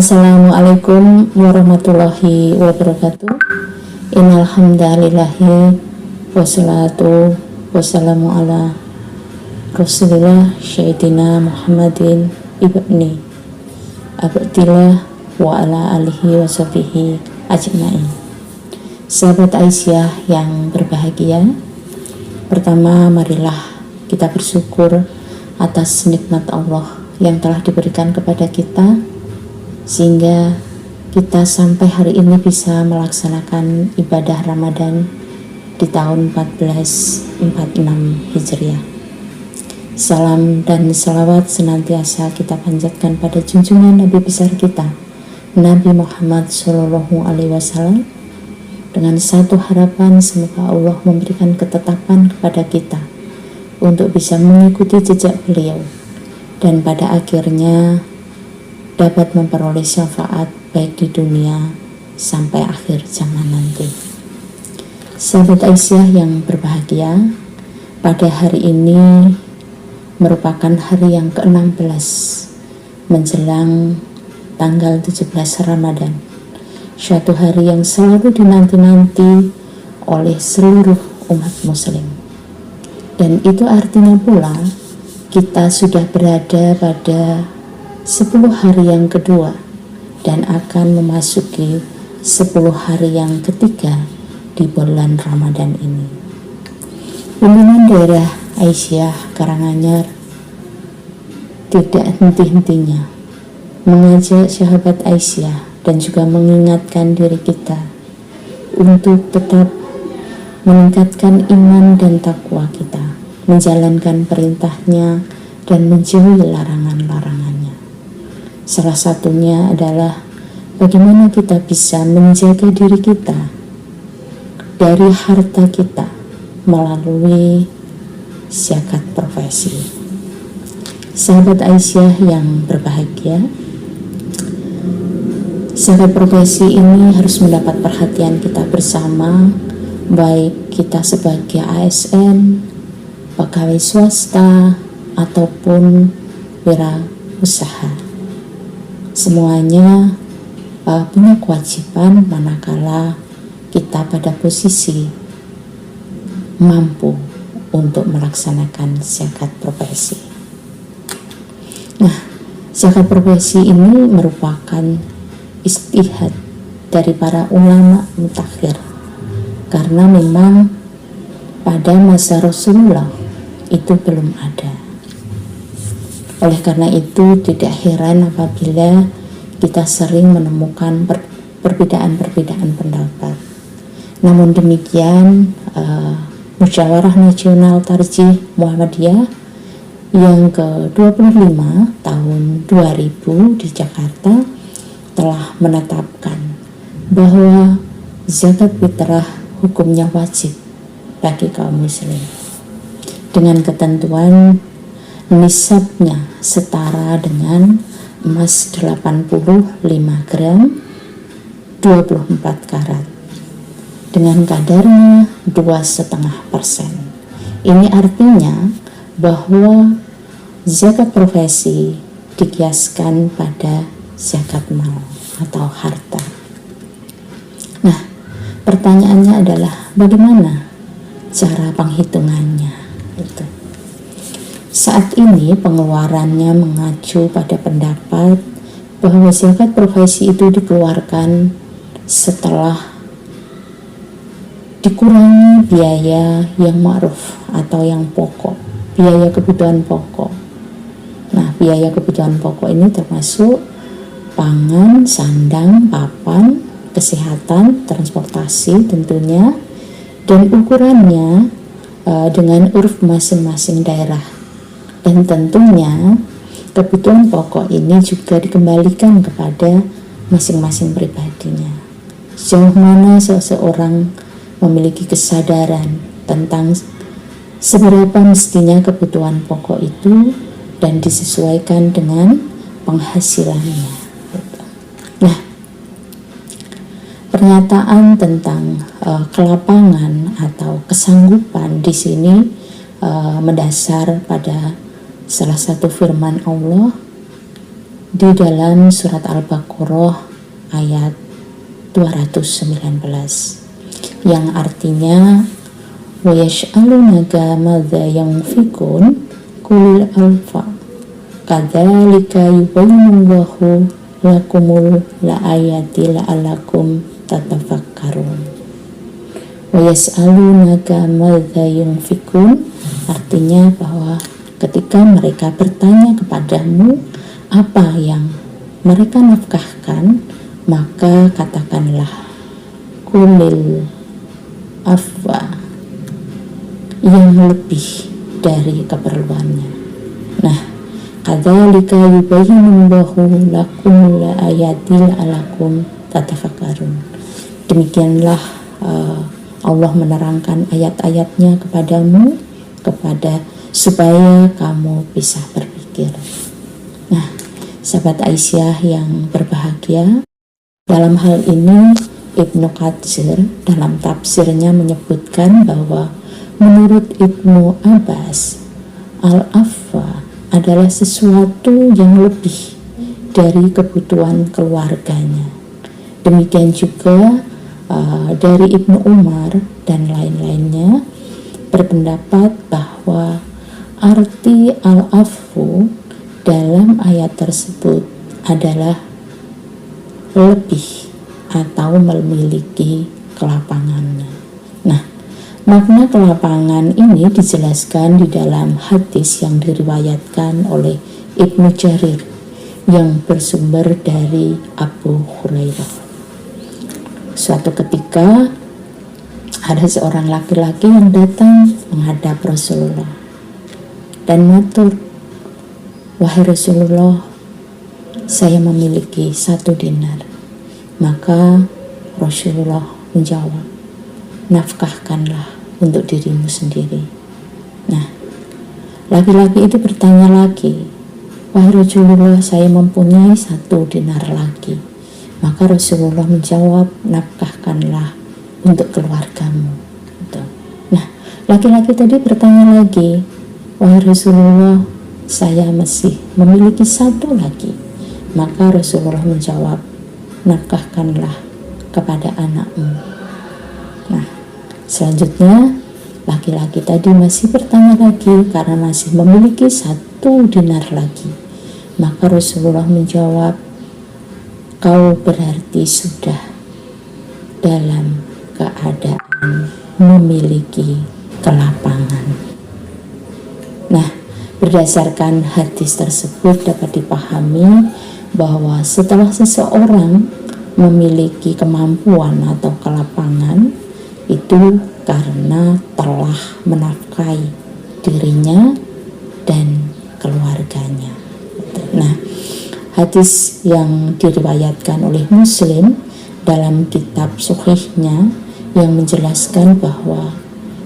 Assalamualaikum warahmatullahi wabarakatuh. Innal hamdalillahi wassalatu wassalamu ala Rasulillah Sayyidina Muhammadin ibni Abdillah wa ala alihi wa sahbihi ajma'in. Sahabat Aisyah yang berbahagia, pertama marilah kita bersyukur atas nikmat Allah yang telah diberikan kepada kita, sehingga kita sampai hari ini bisa melaksanakan ibadah Ramadan di tahun 1446 Hijriah. Salam dan salawat senantiasa kita panjatkan pada junjungan Nabi besar kita, Nabi Muhammad SAW, dengan satu harapan, semoga Allah memberikan ketetapan kepada kita untuk bisa mengikuti jejak beliau dan pada akhirnya dapat memperoleh syafaat baik di dunia sampai akhir zaman nanti. Sahabat Aisyah yang berbahagia, pada hari ini merupakan hari yang ke-16 menjelang tanggal 17 Ramadan, suatu hari yang selalu dinanti-nanti oleh seluruh umat muslim. Dan itu artinya pula kita sudah berada pada 10 hari yang kedua dan akan memasuki 10 hari yang ketiga di bulan Ramadan ini. Pimpinan daerah Aisyah Karanganyar tidak henti-hentinya mengajak sahabat Aisyah dan juga mengingatkan diri kita untuk tetap meningkatkan iman dan takwa kita, menjalankan perintahnya dan menjauhi larangan-larangannya. Salah satunya adalah bagaimana kita bisa menjaga diri kita dari harta kita melalui zakat profesi. Sahabat Aisyah yang berbahagia, zakat profesi ini harus mendapat perhatian kita bersama, baik kita sebagai ASN, pegawai swasta, ataupun wirausaha. Semuanya punya kewajiban manakala kita pada posisi mampu untuk melaksanakan zakat profesi. Nah, zakat profesi ini merupakan ijtihad dari para ulama mutakhir, karena memang pada masa Rasulullah itu belum ada. Oleh karena itu tidak heran apabila kita sering menemukan perbedaan-perbedaan pendapat. Namun demikian, Musyawarah Nasional Tarjih Muhammadiyah yang ke-25 tahun 2000 di Jakarta telah menetapkan bahwa zakat fitrah hukumnya wajib bagi kaum muslim, dengan ketentuan nisabnya setara dengan emas 85 gram 24 karat dengan kadarnya 2,5%. Ini artinya bahwa zakat profesi dikiaskan pada zakat mal atau harta. Nah, pertanyaannya adalah bagaimana cara penghitungannya itu. Saat ini pengeluarannya mengacu pada pendapat bahwa zakat profesi itu dikeluarkan setelah dikurangi biaya yang ma'ruf atau yang pokok, biaya kebutuhan pokok. Nah, biaya kebutuhan pokok ini termasuk pangan, sandang, papan, kesehatan, transportasi tentunya, dan ukurannya dengan uruf masing-masing daerah. Dan tentunya kebutuhan pokok ini juga dikembalikan kepada masing-masing pribadinya. Sejauh mana seseorang memiliki kesadaran tentang seberapa mestinya kebutuhan pokok itu dan disesuaikan dengan penghasilannya. Nah, pernyataan tentang kelapangan atau kesanggupan di sini mendasar pada salah satu firman Allah di dalam surat Al-Baqarah ayat 219 yang artinya wa yas'alunaka madza yunfikun qul alfa kadzalika yubayyinullahu lakumul ayati la'allakum tatafakkarun. Wa yas'alunaka madza yunfikun artinya bahwa ketika mereka bertanya kepadamu apa yang mereka nafkahkan, maka katakanlah kulil afwa, yang lebih dari keperluannya. Nah, kadzalika yubayyinullahu lakumul ayati la'allakum tatafakkarun. Demikianlah Allah menerangkan ayat-ayatnya kepadamu supaya kamu bisa berpikir. Nah, sahabat Aisyah yang berbahagia, dalam hal ini Ibnu Katsir dalam tafsirnya menyebutkan bahwa menurut Ibnu Abbas, al-afwa adalah sesuatu yang lebih dari kebutuhan keluarganya. Demikian juga dari Ibnu Umar dan lain-lainnya berpendapat bahwa arti al-afwu dalam ayat tersebut adalah lebih atau memiliki kelapangannya. Nah, makna kelapangan ini dijelaskan di dalam hadis yang diriwayatkan oleh Ibnu Jarir yang bersumber dari Abu Hurairah. Suatu ketika ada seorang laki-laki yang datang menghadap Rasulullah dan matur, "Wahai Rasulullah, saya memiliki 1 dinar." Maka Rasulullah menjawab, "Nafkahkanlah untuk dirimu sendiri." Nah, laki-laki itu bertanya lagi, "Wahai Rasulullah, saya mempunyai 1 dinar lagi." Maka Rasulullah menjawab, "Nafkahkanlah untuk keluargamu." Nah, laki-laki tadi bertanya lagi, "Wahai Rasulullah, saya masih memiliki 1 lagi." Maka Rasulullah menjawab, "Nafkahkanlah kepada anakmu." Nah, selanjutnya laki-laki tadi masih bertanya lagi karena masih memiliki 1 dinar lagi. Maka Rasulullah menjawab, "Kau berarti sudah dalam keadaan memiliki kelapangan." Nah, berdasarkan hadis tersebut dapat dipahami bahwa setelah seseorang memiliki kemampuan atau kelapangan, itu karena telah menafkahi dirinya dan keluarganya. Nah, hadis yang diriwayatkan oleh Muslim dalam kitab Sahihnya yang menjelaskan bahwa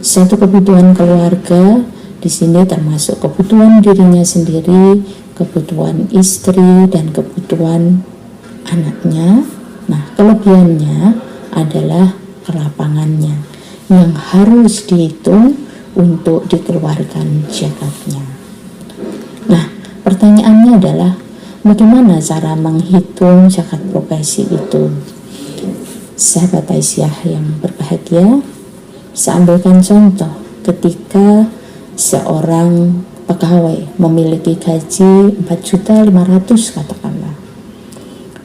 satu kebutuhan keluarga di sini termasuk kebutuhan dirinya sendiri, kebutuhan istri, dan kebutuhan anaknya. Nah, kelebihannya adalah kelapangannya yang harus dihitung untuk dikeluarkan zakatnya. Nah, pertanyaannya adalah bagaimana cara menghitung zakat profesi itu? Sahabat Aisyah yang berbahagia, saya ambilkan contoh ketika seorang pegawai memiliki gaji 4.500.000 katakanlah.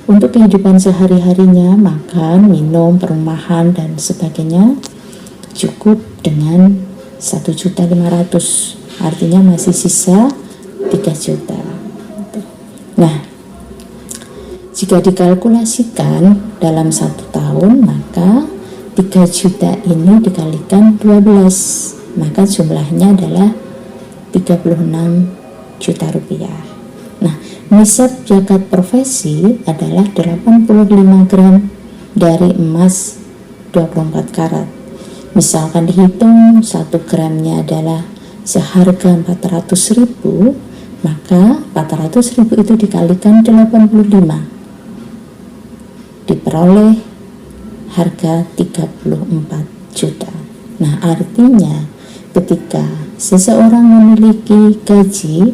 Untuk kehidupan sehari-harinya, makan, minum, perumahan, dan sebagainya cukup dengan 1.500.000, artinya masih sisa 3 juta. Nah, jika dikalkulasikan dalam 1 tahun, maka 3 juta ini dikalikan 12, maka jumlahnya adalah 36 juta rupiah. Nah, nisab zakat profesi adalah 85 gram dari emas 24 karat. Misalkan dihitung 1 gramnya adalah seharga 400.000, maka 400.000 itu dikalikan 85, diperoleh harga 34 juta. Nah, artinya ketika seseorang memiliki gaji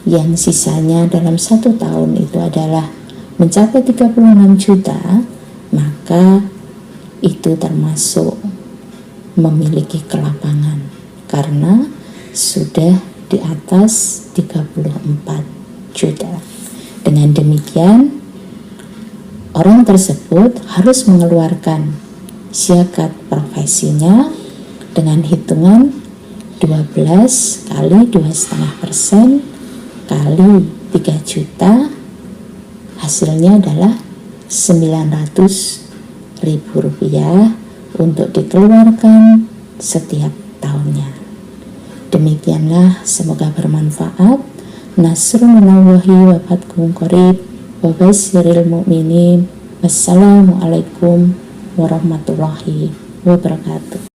yang sisanya dalam 1 tahun itu adalah mencapai 36 juta, maka itu termasuk memiliki kelapangan karena sudah di atas 34 juta. Dengan demikian, orang tersebut harus mengeluarkan zakat profesinya dengan hitungan 12 kali 2,5% kali 3 juta, hasilnya adalah 900.000 rupiah untuk dikeluarkan setiap tahunnya. Demikianlah, semoga bermanfaat. Nasrun minallahi wa fathun qarib wa basyiril mu'minin. Wassalamualaikum warahmatullahi wabarakatuh.